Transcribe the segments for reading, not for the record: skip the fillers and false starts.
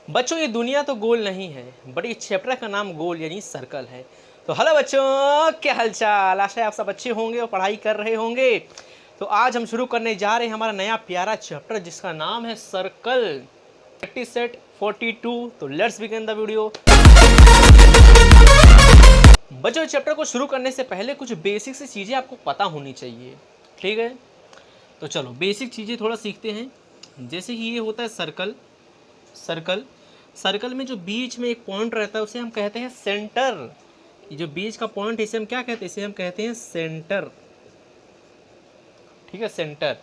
बच्चों ये दुनिया तो गोल नहीं है, बट ये चैप्टर का नाम गोल यानी सर्कल है। तो हेलो बच्चों, क्या हालचाल। आशा है आप सब अच्छे होंगे और पढ़ाई कर रहे होंगे। तो आज हम शुरू करने जा रहे हैं हमारा नया प्यारा चैप्टर जिसका नाम है सर्कल, प्रैक्टिस सेट 42। तो लेट्स बिगिन द वीडियो। बच्चों चैप्टर को शुरू करने से पहले कुछ बेसिक सी चीज़ें आपको पता होनी चाहिए, ठीक है। तो चलो बेसिक चीज़ें थोड़ा सीखते हैं। जैसे कि ये होता है सर्कल। सर्कल सर्कल में जो बीच में एक पॉइंट रहता है उसे हम कहते हैं सेंटर। ये जो बीच का पॉइंट है इसे हम क्या कहते हैं, इसे हम कहते हैं सेंटर, ठीक है, सेंटर।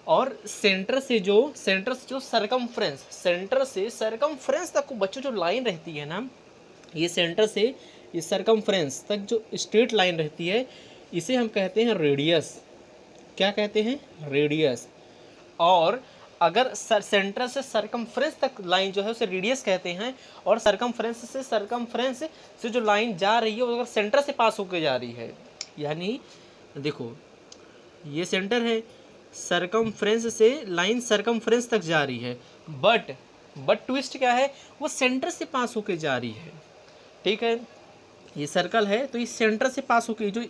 और सेंटर से जो सरकमफ्रेंस, सेंटर से सरकमफ्रेंस तक को बच्चों जो लाइन रहती है ना, ये सेंटर से ये सरकमफ्रेंस तक जो स्ट्रेट लाइन रहती है इसे हम कहते हैं रेडियस। क्या कहते हैं? रेडियस। और अगर सेंटर से सरकमफ्रेंस तक लाइन जो है उसे रेडियस कहते हैं। और सरकमफ्रेंस से जो लाइन जा रही है वो अगर सेंटर से पास होकर जा रही है, यानी देखो ये सेंटर है, सरकमफ्रेंस से लाइन सरकमफ्रेंस तक जा रही है, बट ट्विस्ट क्या है, वो सेंटर से पास होकर जा रही है, ठीक है। ये सर्कल है तो इस सेंटर से पास होकर जो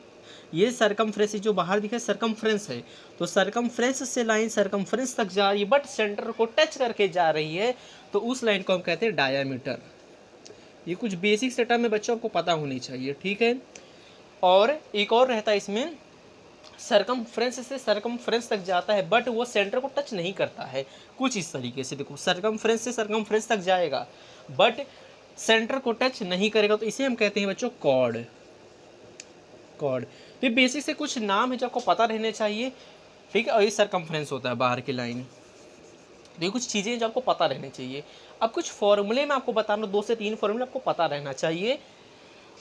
ये सरकमफ्रेंस जो बाहर दिखा सरकमफ्रेंस है, तो सरकमफ्रेंस से लाइन सरकमफ्रेंस तक जा रही है बट सेंटर को टच करके जा रही है, तो उस लाइन को हम कहते हैं डायामीटर। ये कुछ बेसिक सेटअप में बच्चों को पता होनी चाहिए, ठीक है। और एक और रहता है इसमें, सरकमफ्रेंस से सरकमफ्रेंस तक जाता है बट वो सेंटर को टच नहीं करता है। कुछ इस तरीके से देखो, सरकमफ्रेंस से सरकमफ्रेंस तक जाएगा बट सेंटर को टच नहीं करेगा, तो इसे हम कहते हैं बच्चों कॉर्ड। कॉर्ड। तो ये बेसिक से कुछ नाम है जो आपको पता रहने चाहिए, ठीक है। और ये सरकमफ्रेंस होता है बाहर की लाइन। तो ये कुछ चीज़ें जो आपको पता रहनी चाहिए। अब कुछ फॉर्मूले में आपको बता रहा हूँ, 2 से 3 फॉर्मूले आपको पता रहना चाहिए।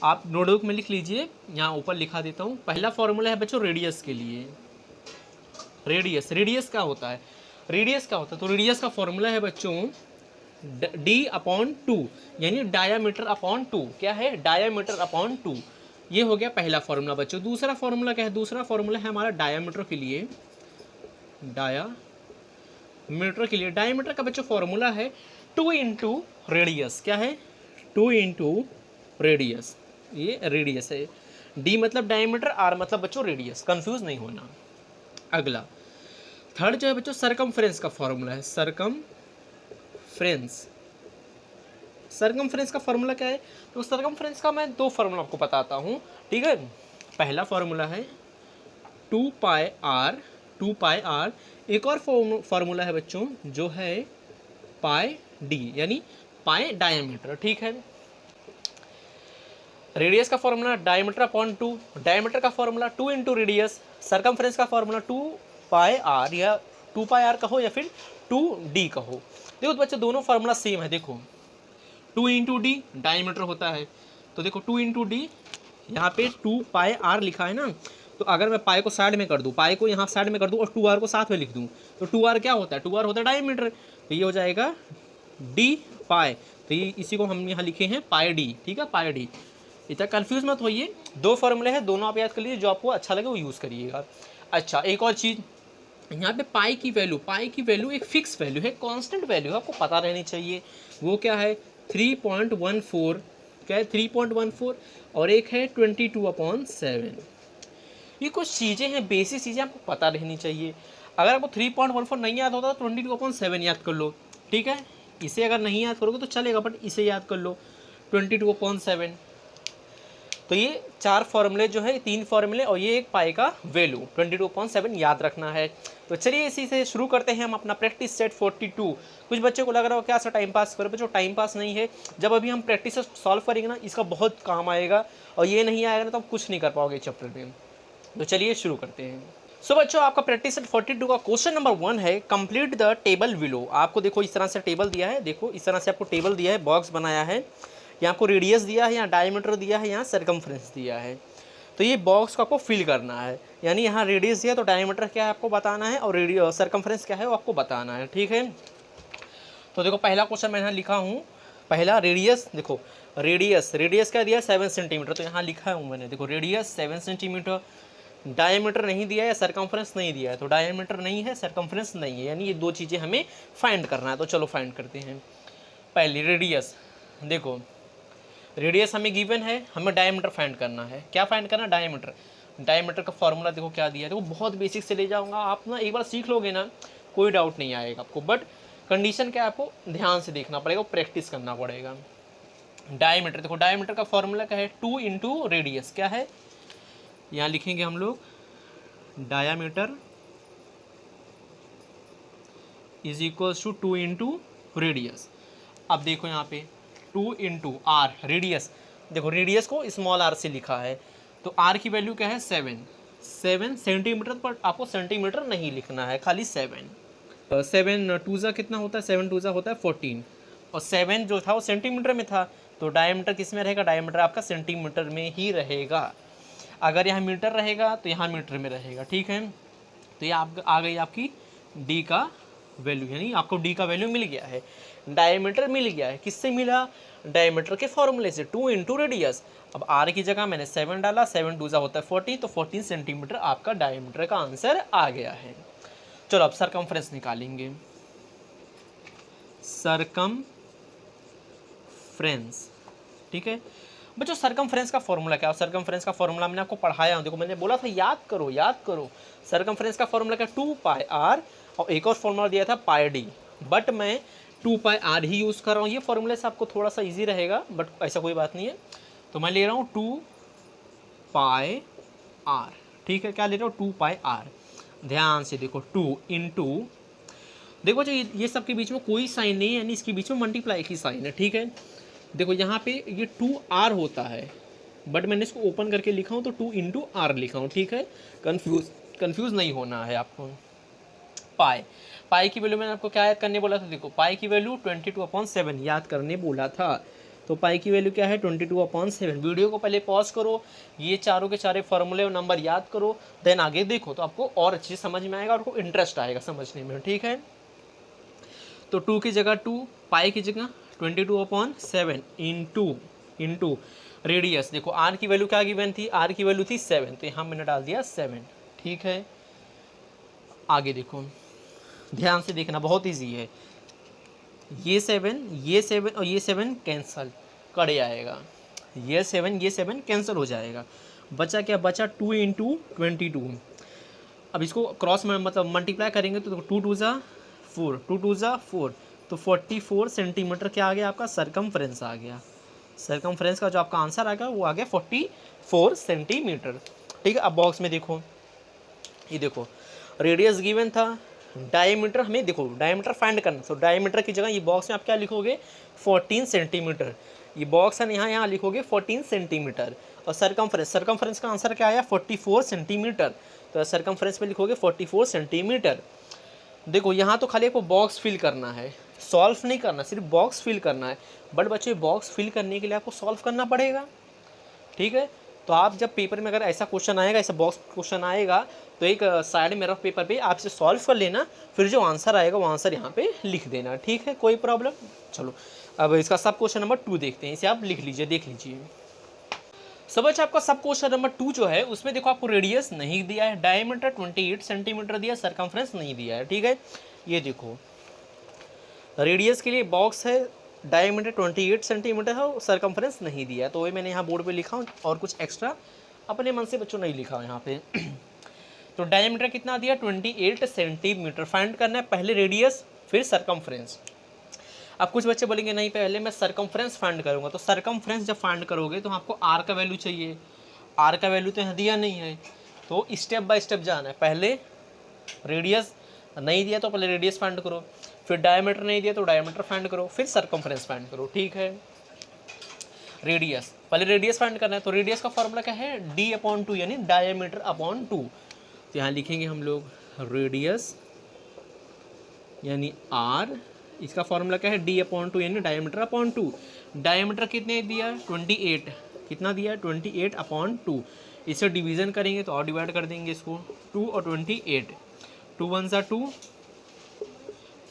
आप नोटबुक में लिख लीजिए, यहाँ ऊपर लिखा देता हूँ। पहला फॉर्मूला है बच्चों रेडियस के लिए। रेडियस क्या होता है? तो रेडियस का फॉर्मूला है बच्चों d/2, यानी डायामीटर अपॉन 2। क्या है? Diameter upon 2। ये हो गया पहला फॉर्मूला बच्चों। दूसरा फॉर्मूला क्या है? दूसरा फॉर्मूला है हमारा डायामीटर के लिए। डायामीटर का बच्चों फॉर्मूला है 2 इंटू रेडियस। क्या है? 2 इंटू रेडियस। ये रेडियस है। डी मतलब डायमीटर, आर मतलब बच्चों रेडियस, कंफ्यूज नहीं होना। अगला थर्ड जो है बच्चों सरकमफ्रेंस का फॉर्मूला है। सरकमफ्रेंस का फॉर्मूला क्या है? तो सरकमफ्रेंस का मैं 2 फॉर्मूला आपको बताता हूँ, ठीक है। पहला फॉर्मूला है 2 पाई आर। एक और फॉर्मूला है बच्चों जो है पाई डी, यानी पाई डायमीटर, ठीक है। रेडियस का फॉर्मूला डायमीटर अपॉन 2, डायमीटर का फॉर्मूला 2 इंटू रेडियस, सरकमफ्रेंस का फॉर्मूला 2 पाई आर, या 2 पाई आर कहो या फिर 2d कहो। देखो तो बच्चे दोनों फार्मूला सेम है। देखो 2 इंटू डी डायमीटर होता है, तो देखो 2 इंटू डी, यहाँ पे 2 पाई आर लिखा है ना, तो अगर मैं पाई को साइड में कर दूँ, पाई को यहाँ साइड में कर दूँ और 2r को साथ में लिख दूँ, तो 2r क्या होता है? 2r होता है डायमीटर। तो ये हो जाएगा d पाई, तो ये इसी को हम यहाँ लिखे हैं पाई डी, ठीक है, पाई डी। इतना कंफ्यूज मत होइए, 2 फॉर्मूले हैं, दोनों आप याद कर लीजिए, जो आपको अच्छा लगे वो यूज़ करिएगा। अच्छा, एक और चीज़, यहाँ पे पाई की वैल्यू एक फिक्स वैल्यू है, कांस्टेंट वैल्यू है, आपको पता रहनी चाहिए। वो क्या है? 3.14। क्या है? 3.14। और एक है 22/7। ये कुछ चीज़ें हैं, बेसिक चीज़ें आपको पता रहनी चाहिए। अगर आपको 3.14 नहीं याद होता तो 22/7 याद कर लो, ठीक है। इसे अगर नहीं याद करोगे तो चलेगा, बट इसे याद कर लो 22/7। तो ये 4 फॉर्मूले जो है, 3 फॉर्मूले और ये एक पाई का वैल्यू 22/7 याद रखना है। तो चलिए इसी से शुरू करते हैं हम अपना प्रैक्टिस सेट 42। कुछ बच्चों को लग रहा हो क्या सर टाइम पास करो, बच्चों टाइम पास नहीं है। जब अभी हम प्रैक्टिस सॉल्व करेंगे ना, इसका बहुत काम आएगा, और ये नहीं आएगा ना तो आप कुछ नहीं कर पाओगे चैप्टर में। तो चलिए शुरू करते हैं। सो बच्चों आपका प्रैक्टिस सेट 42 का क्वेश्चन नंबर 1 है, कंप्लीट द टेबल बिलो। आपको देखो इस तरह से टेबल दिया है, देखो इस तरह से आपको टेबल दिया है, बॉक्स बनाया है, यहाँ आपको रेडियस दिया है, यहाँ डायमीटर दिया है, यहाँ सरकमफ्रेंस दिया है। तो ये बॉक्स को आपको फिल करना है, यानी यहाँ रेडियस दिया तो डायमीटर क्या है आपको बताना है, और सरकमफ्रेंस क्या है वो आपको बताना है, ठीक है। तो देखो पहला क्वेश्चन मैं यहाँ लिखा हूँ, पहला रेडियस, देखो रेडियस क्या दिया है? 7 सेंटीमीटर। तो यहाँ लिखा हूँ मैंने, देखो रेडियस 7 सेंटीमीटर। डायमीटर नहीं दिया है, सरकमफ्रेंस नहीं दिया है, तो डायमीटर नहीं है, सरकमफ्रेंस नहीं है, यानी ये 2 चीज़ें हमें फाइंड करना है। तो चलो फाइंड करते हैं। पहली रेडियस, देखो रेडियस हमें गिवन है, हमें डायमीटर फाइंड करना है। क्या फाइंड करना है? डायमीटर। डायमीटर का फॉर्मूला देखो क्या दिया है, देखो बहुत बेसिक से ले जाऊंगा, आप ना एक बार सीख लोगे ना कोई डाउट नहीं आएगा आपको, बट कंडीशन क्या है आपको ध्यान से देखना पड़ेगा, प्रैक्टिस करना पड़ेगा। डायमीटर, देखो डायमीटर का फॉर्मूला क्या है? 2 इंटू रेडियस। क्या है? यहाँ लिखेंगे हम लोग diameter is equals to 2 into radius. अब देखो यहाँ पे 2 इंटू आर रेडियस, देखो रेडियस को स्मॉल आर से लिखा है, तो आर की वैल्यू क्या है? 7 सेंटीमीटर, पर आपको सेंटीमीटर नहीं लिखना है, खाली 7। 7 टूज़ा कितना होता है? 7 टूज़ा होता है 14, और 7 जो था वो सेंटीमीटर में था, तो डायमीटर किस में रहेगा? डायमीटर आपका सेंटीमीटर में ही रहेगा। अगर यहाँ मीटर रहेगा तो यहाँ मीटर में रहेगा, ठीक है। तो ये आप आ गई आपकी डी का वैल्यू, यानी आपको डी का वैल्यू मिल गया है, डायमीटर मिल गया है। किससे मिला? डायमीटर के फॉर्मूले से, 2 इंटू रेडियस। अब आर की जगह मैंने 7 डाला, 7 टूज़ा होता है 14, तो 14 सेंटीमीटर आपका डायमीटर का आंसर आ गया है। चलो अब सरकमफ्रेंस निकालेंगे। सरकमफ्रेंस, ठीक है बच्चों। सरकमफ्रेंस का फॉर्मूला क्या है? सरकमफ्रेंस का फॉर्मूला मैंने आपको पढ़ाया हूं, देखो मैंने बोला था याद करो याद करो। सरकमफ्रेंस का फॉर्मूला क्या? 2 पाई आर, और एक और फॉर्मूला दिया था पाई डी, बट मैं 2 पाई आर ही यूज़ कर रहा हूँ। ये फॉर्मूले से आपको थोड़ा सा ईजी रहेगा, बट ऐसा कोई बात नहीं है, तो मैं ले रहा हूँ 2 पाई आर, ठीक है। क्या ले रहा हूँ? 2 पाई आर। ध्यान से देखो 2 इंटू, देखो जो ये सब के बीच में कोई साइन नहीं है, यानी इसके बीच में मल्टीप्लाई की साइन है, ठीक है। देखो यहाँ पे ये 2r होता है, बट मैंने इसको ओपन करके लिखा हूँ तो 2 इंटू आर लिखा हूँ, ठीक है। कंफ्यूज नहीं होना है आपको। पाई की वैल्यू मैंने आपको क्या याद करने बोला था? देखो पाई की वैल्यू 22/7 याद करने बोला था, तो पाई की वैल्यू क्या है? 22/7। वीडियो को पहले पॉज करो, ये चारों के चारे फॉर्मूले और नंबर याद करो, देन आगे देखो, तो आपको और अच्छे से समझ में आएगा और आपको इंटरेस्ट आएगा समझने में, ठीक है। तो 2 की जगह 2, पाई की जगह 22/7 इंटू रेडियस। देखो आर की वैल्यू क्या गिवन थी? आर की वैल्यू थी 7, तो यहाँ मैंने डाल दिया 7, ठीक है। आगे देखो, ध्यान से देखना, बहुत इजी है। ये 7 और ये 7 कैंसल कर आएगा, ये 7 कैंसिल हो जाएगा, बचा क्या? बचा 2 इंटू 22। अब इसको क्रॉस मतलब मल्टीप्लाई करेंगे तो 2 टू ज़ा 4, 2 टू ज़ा 4, तो 44 सेंटीमीटर क्या आ गया? आपका सरकमफ्रेंस आ गया। सरकमफ्रेंस का जो आपका आंसर आ गया वो आ गया 44 सेंटीमीटर, ठीक है। अब बॉक्स में देखो, ये देखो रेडियस गिवन था, डायमीटर हमें देखो डायमीटर फाइंड करना, तो डायमीटर की जगह ये बॉक्स में आप क्या लिखोगे? 14 सेंटीमीटर। ये बॉक्स है, यहाँ लिखोगे 14 सेंटीमीटर। और सरकमफ्रेंस का आंसर क्या आया? 44 सेंटीमीटर, तो सरकमफ्रेंस में लिखोगे 44 सेंटीमीटर। देखो यहाँ तो खाली आपको बॉक्स फिल करना है, सॉल्व नहीं करना, सिर्फ बॉक्स फिल करना है। बट बच्चे बॉक्स फिल करने के लिए आपको सॉल्व करना पड़ेगा, ठीक है। तो आप जब पेपर में अगर ऐसा क्वेश्चन आएगा, ऐसा बॉक्स क्वेश्चन आएगा, तो एक साइड में रफ पेपर पे आप इसे सॉल्व कर लेना, फिर जो आंसर आएगा वो आंसर यहाँ पे लिख देना, ठीक है, कोई प्रॉब्लम। चलो अब इसका सब क्वेश्चन नंबर 2 देखते हैं, इसे आप लिख लीजिए, देख लीजिए। सब बच्चा आपका सब क्वेश्चन नंबर 2 जो है उसमें देखो आपको रेडियस नहीं दिया है, डायमीटर 28 सेंटीमीटर दिया, सरकमफ्रेंस नहीं दिया है, ठीक है। ये देखो रेडियस के लिए बॉक्स है, डायमीटर 28 सेंटीमीटर है, सरकमफ्रेंस नहीं दिया है, तो वही मैंने यहाँ बोर्ड पे लिखा हूँ, और कुछ एक्स्ट्रा अपने मन से बच्चों नहीं लिखा यहाँ पे। तो डायमीटर कितना दिया? 28 सेंटीमीटर। फाइंड करना है पहले रेडियस फिर सरकमफ्रेंस। अब कुछ बच्चे बोलेंगे नहीं पहले मैं सरकमफ्रेंस फाइंड करूँगा, तो सरकमफ्रेंस जब फाइंड करोगे तो आपको आर का वैल्यू चाहिए, आर का वैल्यू तो यहाँ दिया नहीं है, तो स्टेप बाय स्टेप जाना है। पहले रेडियस नहीं दिया तो पहले रेडियस फाइंड करो, फिर डायमीटर नहीं दिया तो डायमीटर फाइंड करो, फिर सरकमफ्रेंस फाइंड करो, ठीक है। रेडियस, पहले रेडियस फाइंड करना है, तो रेडियस का फॉर्मूला क्या है? d/2, यानी डायमीटर अपॉन 2। तो यहाँ लिखेंगे हम लोग रेडियस यानी r, इसका फॉर्मूला क्या है? d/2 यानी डायमीटर अपॉन 2। डायमीटर कितने दिया? 28, कितना दिया? 28/2। इसे डिवीज़न करेंगे तो और डिवाइड कर देंगे इसको, 2 और 28, 2 1 ज़ा 2,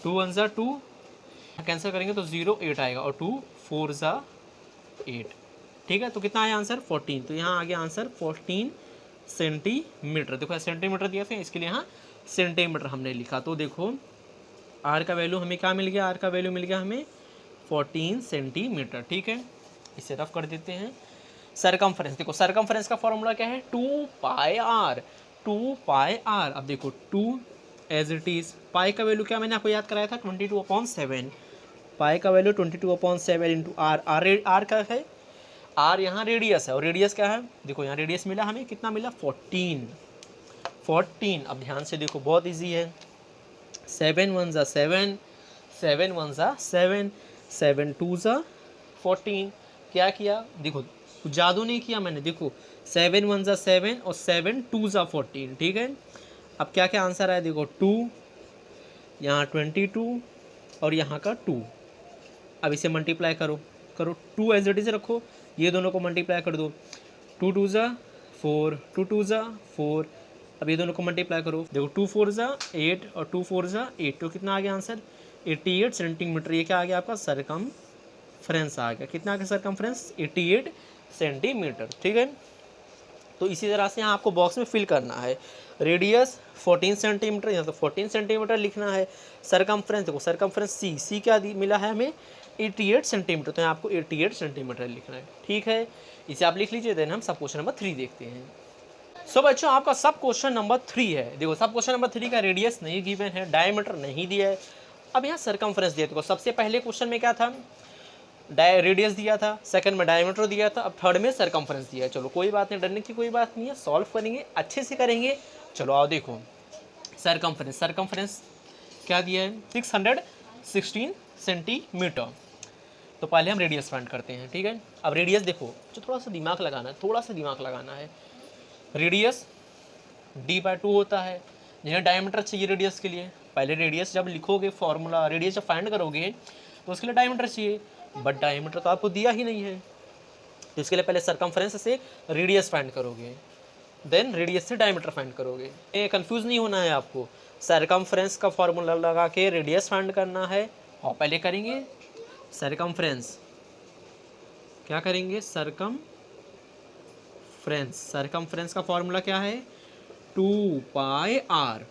2 1 ज़ा 2, कैंसिल करेंगे तो 0 8 आएगा, और 2 4 ज़ा 8, ठीक है। तो कितना आया आंसर? 14। तो यहाँ आ गया आंसर 14 सेंटीमीटर। देखो सेंटीमीटर दिया था, इसके लिए यहाँ सेंटीमीटर हमने लिखा। तो देखो आर का वैल्यू हमें क्या मिल गया? आर का वैल्यू मिल गया हमें 14 सेंटीमीटर। ठीक है, इसे रफ कर देते हैं। सरकमफ्रेंस, देखो सरकमफ्रेंस का फॉर्मूला क्या है, 2πr, 2πr। अब देखो 2 एज इट इज, पाई का वैल्यू क्या मैंने आपको याद कराया था, 22/7। पाई का वैल्यू 22/7 इंटू आर। आर का है, आर यहाँ रेडियस है, और रेडियस क्या है, देखो यहाँ रेडियस मिला हमें, कितना मिला, 14। अब ध्यान से देखो, बहुत इजी है। 7 1 ज़ा 7, 7 1 ज़ा 7, 7 2 ज़ा 14। क्या किया, देखो जादू नहीं किया मैंने, देखो 7 1 ज़ा 7 और 7 2 ज़ा 14। ठीक है, अब क्या क्या आंसर आया, देखो 2, यहाँ 22 और यहाँ का 2। अब इसे मल्टीप्लाई करो, 2 एज इट इज रखो, ये दोनों को मल्टीप्लाई कर दो, 2 2 ज़ा 4, 2 2 ज़ा 4। अब ये दोनों को मल्टीप्लाई करो, देखो 2 4 ज़ा 8 और 2 4 ज़ा 8, तो कितना आ गया आंसर, 88 सेंटीमीटर। ये क्या आ गया आपका, सरकमफ्रेंस आ गया। कितना आ गया सरकमफ्रेंस, 88 सेंटीमीटर। ठीक है, तो इसी तरह से यहाँ आपको बॉक्स में फिल करना है। रेडियस 14 सेंटीमीटर, यहाँ तो 14 सेंटीमीटर लिखना है। सरकमफ्रेंस, देखो सरकमफ्रेंस सी क्या मिला है हमें, 88 सेंटीमीटर, तो यहाँ आपको 88 सेंटीमीटर लिखना है। ठीक है, इसे आप लिख लीजिए। देन हम सब क्वेश्चन नंबर 3 देखते हैं। सो बच्चों, आपका सब क्वेश्चन नंबर 3 है। देखो सब क्वेश्चन नंबर 3 का रेडियस नहीं गिवन है, डायमीटर नहीं दिया है, अब यहाँ सरकमफ्रेंस दिया। देखो सबसे पहले क्वेश्चन में क्या था, रेडियस दिया था, सेकंड में डायमीटर दिया था, अब थर्ड में सरकमफ्रेंस दिया है। चलो कोई बात नहीं, डरने की कोई बात नहीं है, सॉल्व करेंगे, अच्छे से करेंगे। चलो आओ देखो, सरकमफ्रेंस क्या दिया है, 616 सेंटीमीटर। तो पहले हम रेडियस फाइंड करते हैं। ठीक है, अब रेडियस देखो, जो थोड़ा सा दिमाग लगाना है, थोड़ा सा दिमाग लगाना है। रेडियस d/2 होता है, जिन्हें डायमीटर चाहिए रेडियस के लिए, पहले रेडियस जब लिखोगे, फॉर्मूला रेडियस जब फाइंड करोगे तो उसके लिए डायमीटर चाहिए, बट डायमीटर तो आपको दिया ही नहीं है, तो इसके लिए पहले सरकमफ्रेंस से रेडियस फाइंड करोगे, देन रेडियस से डायमीटर फाइंड करोगे। ये कंफ्यूज नहीं होना है आपको, सरकमफ्रेंस का फॉर्मूला लगा के रेडियस फाइंड करना है। और पहले करेंगे सरकमफ्रेंस, क्या करेंगे, सरकमफ्रेंस का फॉर्मूला क्या है, 2πr।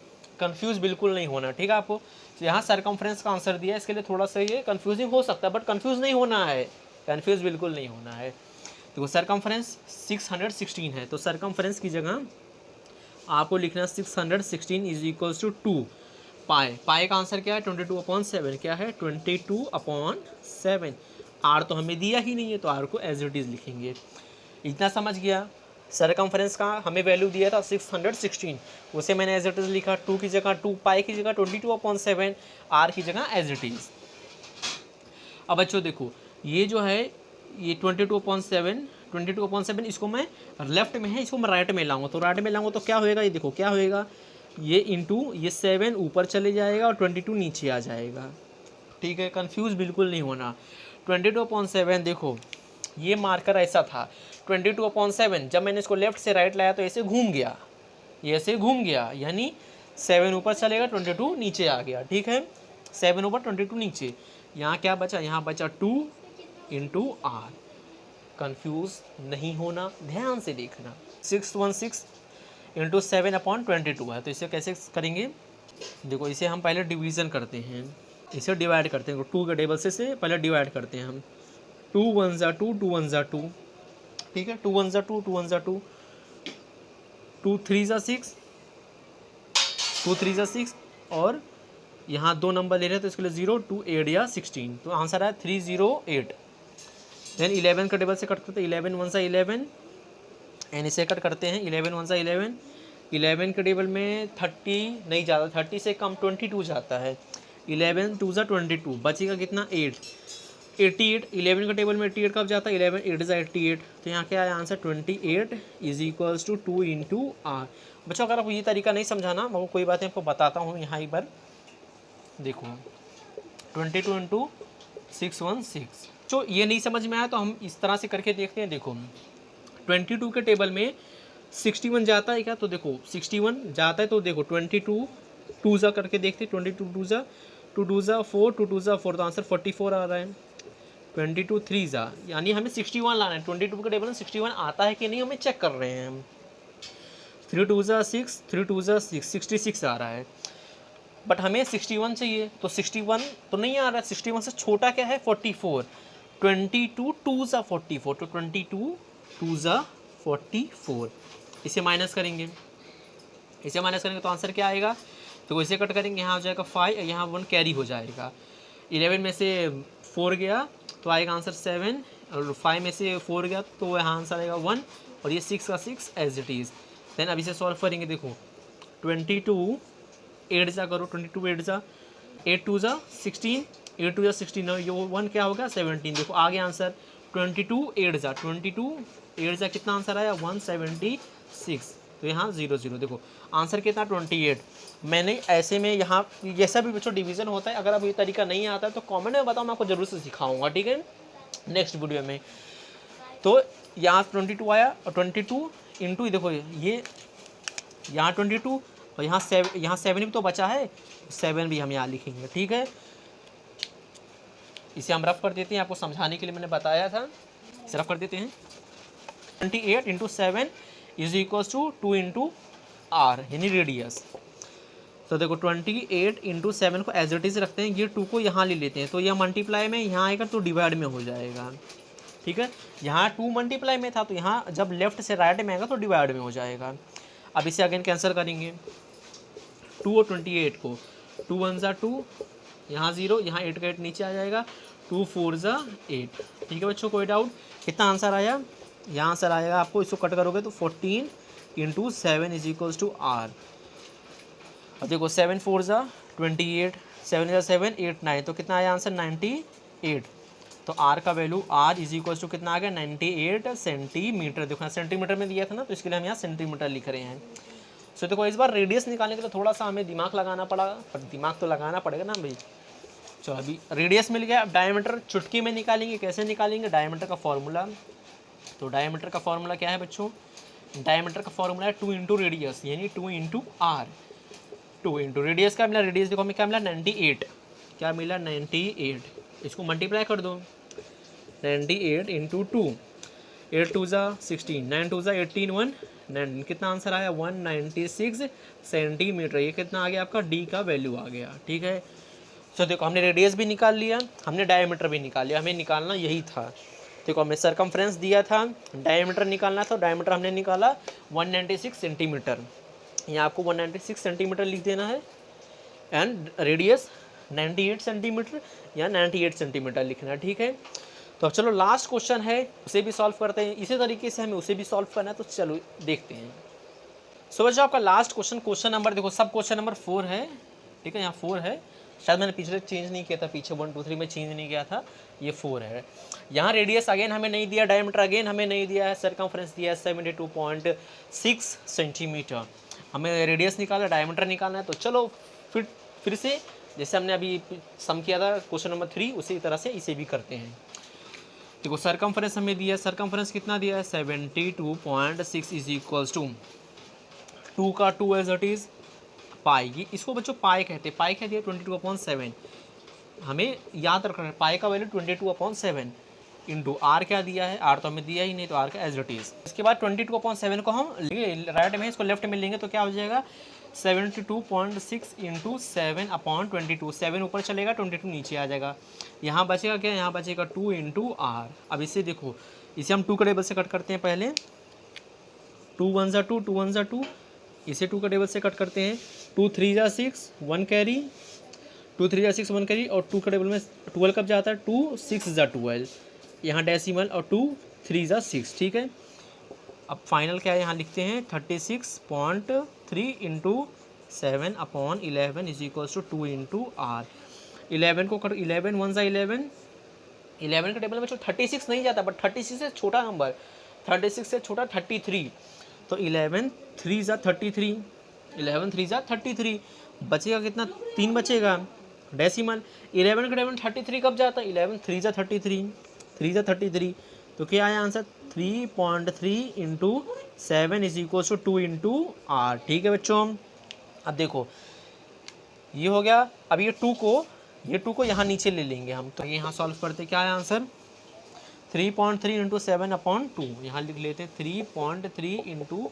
कंफ्यूज बिल्कुल नहीं होना, ठीक है आपको। यहाँ सरकमफ्रेंस का आंसर दिया है, इसके लिए थोड़ा सा ये कंफ्यूजिंग हो सकता है, बट कंफ्यूज नहीं होना है, कंफ्यूज बिल्कुल नहीं होना है। देखो सरकमफ्रेंस 616 है, तो सरकमफ्रेंस की जगह आपको लिखना 616 इज इक्वल्स टू 2 पाई का आंसर क्या है, 22/7। क्या है, 22/7। आर तो हमें दिया ही नहीं है, तो आर को एज इट इज लिखेंगे। इतना समझ गया। सरकमफ्रेंस का हमें वैल्यू दिया था 616, उसे मैंने एज इट इज लिखा, 2 की जगह 2, पाई की जगह 22/7, आर की जगह एज इट इज। अब बच्चों देखो, ये जो है ये 22/7 इसको मैं लेफ्ट में है, इसको मैं राइट में लाऊंगा, तो राइट में लाऊंगा तो क्या होएगा, ये देखो क्या होएगा, ये इंटू ये 7 ऊपर चले जाएगा और 22 नीचे आ जाएगा। ठीक है, कंफ्यूज बिल्कुल नहीं होना। 22/7 देखो, ये मार्कर ऐसा था, 22/7 जब मैंने इसको लेफ्ट से राइट लाया तो ऐसे घूम गया, ये ऐसे घूम गया, यानी 7 ऊपर चलेगा, 22 नीचे आ गया। ठीक है, 7 ऊपर 22 नीचे, यहाँ क्या बचा, यहाँ बचा 2 इंटू आर। कन्फ्यूज नहीं होना, ध्यान से देखना। 616 इंटू 7/22 है, तो इसे कैसे करेंगे, देखो इसे हम पहले डिवीज़न करते हैं, इसे डिवाइड करते हैं, 2 के टेबल से पहले डिवाइड करते हैं हम। 2 1 ज़ा 2, 2 1 ज़ा 2, ठीक है, 2 1 ज़ा 2, 2 1 ज़ा 2, 2 3 ज़ा 6, 2 3 ज़ा 6, और यहाँ 2 नंबर ले रहे हैं तो इसके लिए 0 2 8 या 16, तो आंसर है 308। देन 11 का टेबल से कट करते हैं, 11 1 ज़ा 11, एंड इसे कट करते हैं, 11 1 ज़ा 11, 11 के टेबल में 30 नहीं जाता, 30 से कम 22 जाता है, 11 2 ज़ा 22, बचेगा कितना 8, 88। 11 का टेबल में 88 कब जाता है, 11 8 ज़ा 88, तो यहाँ क्या आया answer 28 is equals to 2 into R. बच्चों अगर आपको ये तरीका नहीं समझाना, मैं कोई बात नहीं आपको बताता हूँ, यहाँ एक बार देखो 22 इंटू 616। जो ये नहीं समझ में आया तो हम इस तरह से करके देखते हैं। देखो 22 के टेबल में 61 जाता है क्या, तो देखो 61 जाता है, तो देखो 22 2 ज़ा करके देखते, 22 2 ज़ा 2 2 ज़ा 4, 2 2 ज़ा 4, तो आंसर 44 आ रहा है। 22 3 ज़ा, यानी हमें 61 लाना है। 22 के टेबल में 61 आता है कि नहीं हमें चेक कर रहे हैं हम। 3 2 ज़ा 6, 3 2 ज़ा 6, 66 आ रहा है। बट हमें 61 चाहिए, तो 61 तो नहीं आ रहा है, 61 से छोटा क्या है 44, 22 2 ज़ा 44, तो 22 2 ज़ा 44, इसे माइनस करेंगे, इसे माइनस करेंगे तो आंसर क्या आएगा, तो इसे कट करेंगे, यहाँ हो जाएगा 5, यहाँ 1 कैरी हो जाएगा, 11 में से 4 गया तो आएगा आंसर 7, और 5 में से 4 गया तो यहाँ आंसर आएगा 1, और ये 6 का 6 एज इट इज़। देन अब इसे सॉल्व करेंगे, देखो 22 8 जा करो, 22 8 जा 8 2 जा 16, 8 2 जा 16, ये 1 क्या होगा 17, देखो आ गया आंसर 22 8 जा 22 8 जा कितना आंसर आया 176, तो यहाँ 0 0, देखो आंसर कितना 28। मैंने ऐसे में यहाँ जैसा भी बच्चों डिवीज़न होता है, अगर अब ये तरीका नहीं आता है तो कमेंट में बताओ, मैं आपको जरूर से सिखाऊंगा, ठीक है, नेक्स्ट वीडियो में। तो यहाँ 22 आया, और 22 इंटू देखो ये यहाँ 22 और यहाँ 7 भी तो बचा है, 7 भी हम यहाँ लिखेंगे, ठीक है। इसे हम रफ कर देते हैं, आपको समझाने के लिए मैंने बताया था, इसे रफ कर देते हैं। 28 into 7 is equals to 2 into R यानी रेडियस। तो देखो 28 इंटू 7 को एज इट इज रखते हैं, ये 2 को यहाँ ले लेते हैं, तो यह मल्टीप्लाई में यहाँ आएगा तो डिवाइड में हो जाएगा, ठीक है। यहाँ 2 मल्टीप्लाई में था तो यहाँ जब लेफ्ट से राइट में आएगा तो डिवाइड में हो जाएगा। अब इसे अगेन कैंसिल करेंगे, 2 और 28 को, 2 1 ज़ा 2, यहाँ 0, यहाँ 8 का 8 नीचे आ जाएगा, 2 4 ज़ा 8, ठीक है बच्चों, कोई डाउट। कितना आंसर आया, यहाँ आंसर आएगा आपको, इसको कट करोगे तो 14 into 7 is equals to R. अब देखो 7 4 ज़ा 28, 7 ज़ा 7 8 9, तो कितना आया आंसर 98, तो आर का value R is equals to कितना आ गया 98 सेंटीमीटर। देखो यहाँ सेंटीमीटर में दिया था ना, तो इसके लिए हम यहाँ सेंटीमीटर लिख रहे हैं। सो देखो इस बार रेडियस निकालने के लिए थोड़ा सा हमें दिमाग लगाना पड़ा, पर दिमाग तो लगाना पड़ेगा ना भाई। चलो अभी रेडियस मिल गया, अब डायमीटर चुटकी में निकालेंगे, कैसे निकालेंगे, डायमीटर का फॉर्मूला। तो डायमीटर का फॉर्मूला क्या है बच्चों, डायमीटर का फॉर्मूला है 2 इंटू रेडियस यानी 2 इंटू आर। 2 इंटू रेडियस का मिला, रेडियस देखो हमें क्या मिला 98, क्या मिला 98, इसको मल्टीप्लाई कर दो, 98 इंटू 2, 8 2 ज़ा 16, 9 2 ज़ा 18, 1 9, कितना आंसर आया 196 सेंटीमीटर। ये कितना आ गया आपका डी का वैल्यू आ गया, ठीक है। तो देखो हमने रेडियस भी निकाल लिया, हमने डायमीटर भी निकाल लिया, हमें निकालना यही था। देखो हमें सरकमफ्रेंस दिया था, डायमीटर निकालना था, डायमीटर हमने निकाला 196 सेंटीमीटर, यहाँ आपको 196 सेंटीमीटर लिख देना है, एंड रेडियस 98 सेंटीमीटर या 98 सेंटीमीटर लिखना है, ठीक है। तो अब चलो लास्ट क्वेश्चन है, उसे भी सॉल्व करते हैं, इसी तरीके से हमें उसे भी सॉल्व करना है, तो चलो देखते हैं। सो बच्चों आपका लास्ट क्वेश्चन, क्वेश्चन नंबर देखो सब क्वेश्चन नंबर 4 है, ठीक है, यहाँ 4 है, शायद मैंने पिछले चेंज नहीं किया था, पीछे 1 2 3 में चेंज नहीं किया था, ये 4 है। यहाँ रेडियस अगेन हमें नहीं दिया, डायमीटर अगेन हमें नहीं दिया है, सरकमफ्रेंस दिया है 72.6 सेंटीमीटर। हमें रेडियस निकालना, डायमीटर निकालना है, तो चलो फिर से जैसे हमने अभी सम किया था क्वेश्चन नंबर 3, उसी तरह से इसे भी करते हैं। देखो सरकमफ्रेंस हमें दिया है, सरकमफ्रेंस कितना दिया है 72.6 इज इक्वल्स टू 2 का 2 एज इट इज़ पाई, ये इसको बच्चों पाई कहते हैं, पाई क्या दिया 22/7, हमें याद रखना है पाई का वैल्यू 22/7 इंटू आर क्या दिया है, आर तो हमें दिया ही नहीं, तो आर का एज इट इज़। इसके बाद 22/7 को हम लेंगे राइट में, इसको लेफ्ट में लेंगे तो क्या हो जाएगा 72.6 इंटू 7/22, 7 ऊपर चलेगा 22 नीचे आ जाएगा, यहाँ बचेगा क्या, यहाँ बचेगा 2 इंटू आर। अब इसे देखो, इसे हम 2 का टेबल से कट करते हैं पहले, 2 1 ज़ा 2, 2 1 ज़ा 2, इसे 2 का टेबल से कट करते हैं, 2 3 ज़ा 6 1 कैरी, 2 3 ज़ा 6 1 कैरी, और 2 का टेबल में 12 कब जाता है 2 6 ज़ा 12, यहाँ डेसिमल, और 2 3 ज़ा 6, ठीक है। अब फाइनल क्या है यहाँ लिखते हैं 36.3 into 7/11 is equals to 2 into R. 11 को 11 1 ज़ा 11, 11 के टेबल में जो 36 नहीं जाता, बट 36 से छोटा नंबर, 36 से छोटा 33, तो 11 3 ज़ा 33, 11 3 ज़ा 33, बचेगा कितना 3 बचेगा डेसिमल। 11 के टेबल 33 कब जाता है 11 3 ज़ा 33, 3 ज़ा 33, तो क्या आया answer 3.3 into 7 is equals to 2 into R, ठीक है बच्चों। अब देखो ये हो गया, अब ये 2 को यहाँ नीचे ले लेंगे हम, तो यहाँ सॉल्व करते क्या है आंसर 3.3 इंटू 7/2, यहाँ लिख लेते हैं 3.3 into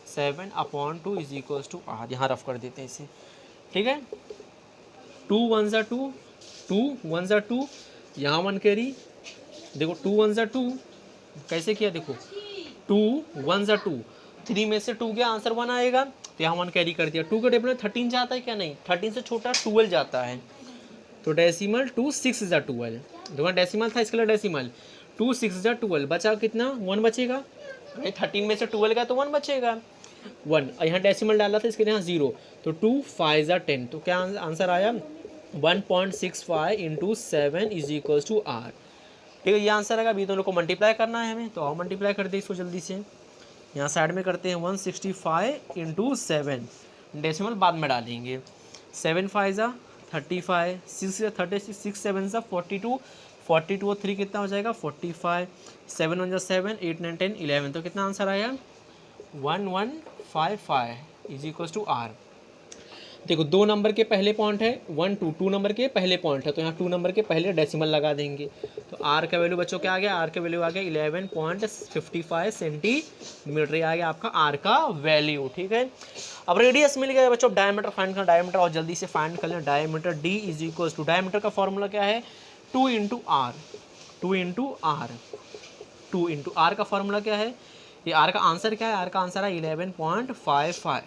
7/2 is equals to R, यहाँ रफ कर देते हैं इसे, ठीक है। 2 1 ज़ा 2, 2 1 ज़ा 2, यहाँ 1 कैरी, देखो 2 1 ज़ा 2, कैसे किया देखो 2 1 ज़ा 2, 3 में से 2 गया आंसर 1 आएगा, तो यहाँ 1 कैरी कर दिया। 2 के टेबल में 13 जाता है क्या? नहीं, 13 से छोटा 12 जाता है, तो डेसिमल 2 6 ज़ा 12, देखो डेसिमल था इसके लिए डेसिमल 2 6 ज़ा 12, बचा कितना? 1 बचेगा, 13 में से 12 गया तो 1 बचेगा 1, और यहाँ डेसिमल डाला था इसके लिए यहाँ 0, तो 2 5 ज़ा 10, तो क्या आंसर आया 1.65 into 7 is equals to R. ठीक है, ये आंसर आएगा। अभी दोनों को मल्टीप्लाई करना है हमें, तो और मल्टीप्लाई कर दे इसको जल्दी से, यहाँ साइड में करते हैं 165 इंटू 7, डेसिमल बाद में डालेंगे, 7 5 ज़ा 35, 6 ज़ा 36, 6 7 ज़ा 42, 42 और 3 कितना हो जाएगा 45, 7 1 ज़ा 7, 8 9 10 11, तो कितना आंसर आया 1155 इज इक्वल्स टू आर। देखो 2 नंबर के पहले पॉइंट है 1 2, 2 नंबर के पहले पॉइंट है, तो यहाँ 2 नंबर के पहले डेसिमल लगा देंगे, तो आर का वैल्यू बच्चों क्या आ गया? आर का वैल्यू आ गया 11.55 सेंटीमीटर, आ गया आपका आर का वैल्यू। ठीक है, अब रेडियस मिल गया बच्चों, डायमीटर फाइंड करना, डायमीटर और जल्दी से फाइंड कर लें। Diameter D is equals to, diameter का फॉर्मूला क्या है 2 into R, 2 into R, 2 into R का फॉर्मूला क्या है? ये आर का आंसर क्या है? आर का आंसर है 11.55,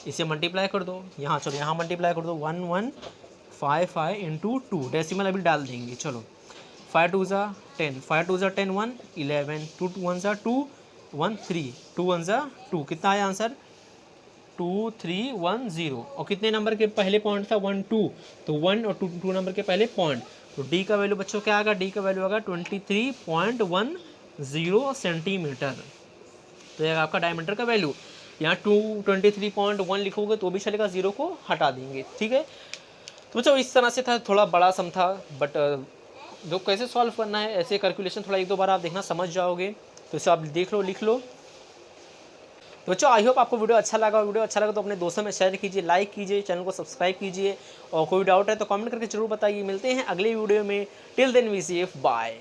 इसे मल्टीप्लाई कर दो, यहाँ चलो यहाँ मल्टीप्लाई कर दो 1155 इंटू 2, डेसिमल अभी डाल देंगे, चलो 5 2 ज़ा 10, 5 2 ज़ा 10 1 11, 2 1 ज़ा 2 1 3, 2 1 ज़ा 2, कितना आया आंसर 2310, और कितने नंबर के पहले पॉइंट था 1 2, तो 1 और 2 नंबर के पहले पॉइंट, तो डी का वैल्यू बच्चों क्या आएगा? डी का वैल्यू आएगा 23.10 सेंटीमीटर, तो ये आपका डायमीटर का वैल्यू। यहाँ 23.1 लिखोगे तो भी चलेगा, 0 को हटा देंगे। ठीक है, तो बच्चों इस तरह से था, थोड़ा बड़ा सम था, बट जो कैसे सॉल्व करना है ऐसे कैलकुलेशन थोड़ा 1 2 बार आप देखना समझ जाओगे, तो इसे आप देख लो लिख लो। तो बच्चों आई होप आपको वीडियो अच्छा लगा, तो अपने दोस्तों में शेयर कीजिए, लाइक कीजिए, चैनल को सब्सक्राइब कीजिए, और कोई डाउट है तो कमेंट करके जरूर बताइए। मिलते हैं अगले वीडियो में, till then we see if bye.